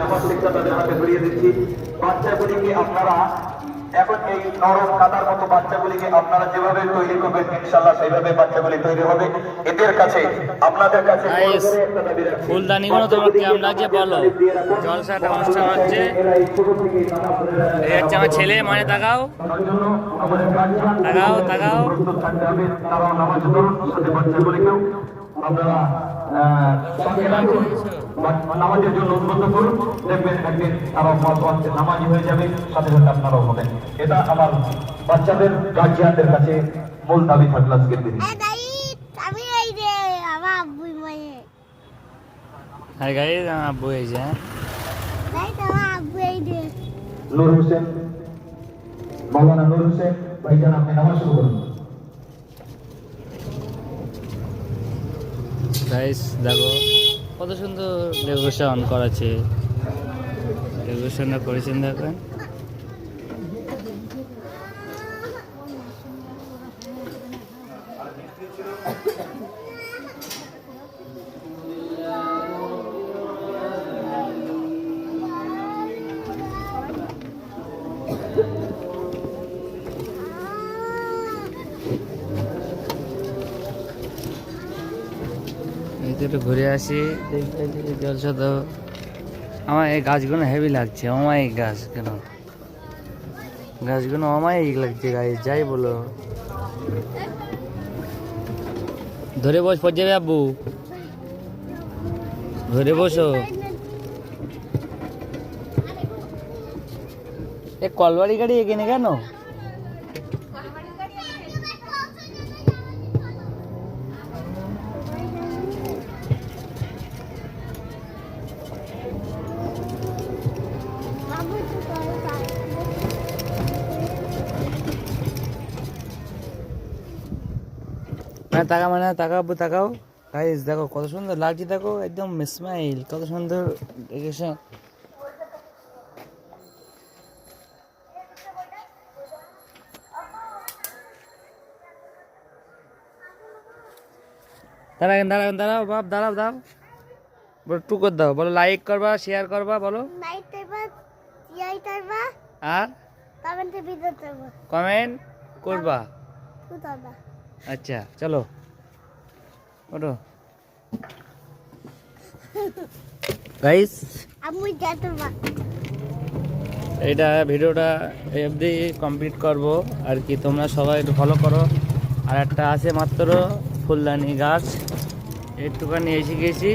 নামাজ শিক্ষা তাদের হাতে ধরিয়ে দিচ্ছি। বাচ্চাগুলিকে আপনারা এখন এই নরম কাদার মতো বাচ্চাগুলিকে আপনারা যেভাবে তৈরি করবেন ইনশাআল্লাহ সেইভাবে বাচ্চাগুলি তৈরি হবে। এদের কাছে আপনাদের কাছে ফুলদানিগুলো তোমার কেমন লাগছে বলো। জলসাটা অনুষ্ঠান হচ্ছে, এই হচ্ছে আমার ছেলে, মানে তাকাও তাকাও তাকাও। তারাও নামাজ পড়ুন, সাথে বাচ্চাগুলিকেও আপনারা নামাজের জন্য উদ্বুদ্ধ করুন। দেখবেন একদিন তারাও নামাজি হয়ে যাবে, সাথে সাথে আপনারাও হবেন। এটা আমার বাচ্চাদের গার্জিয়ানদের কাছে মূল দাবি থাকলো আজকের দিনে। হাই গাইস, আব্বু এই যে নূর হোসেন, মাওলানা নূর হোসেন ভাইজান, আপনি নামাজ শুরু করুন। গাইস দেখো কত সুন্দর ডেকোরেশন করেছে, ডেকোরেশনটা করেছেন দেখেন। একটু ঘুরে আসি, জলসা তো আমার এই গাছগুলো হেভি লাগছে। অমায়িক গাছ, কেন গাছগুলো অমায়িক লাগছে গাছ, যাই বলো। ধরে বস, পড়ে যাবে আব্বু, ধরে বসো। এ কলবাড়ি গাড়ি এখানে কেন? মানে তাকা, মানে তাকাও তাকাও গাইস, দেখো কত সুন্দর লাগছে, দেখো একদম স্মাইল, কত সুন্দর ডেকোরেশন। দাঁড়ান দাঁড়ান দাঁড়াও বাপ, দাঁড়াও দাও, বলো টু করে দাও, বলো লাইক করবা, শেয়ার করবা, বলো আর কমেন্ট করবা। আচ্ছা চলো ওঠো গাইস, এইটা ভিডিওটা এই অবধি কমপ্লিট করবো আর কি। তোমরা সবাই একটু ফলো করো। আর একটা আছে মাত্র ফুলদানি গাছ, একটুখানি এসে গেছি।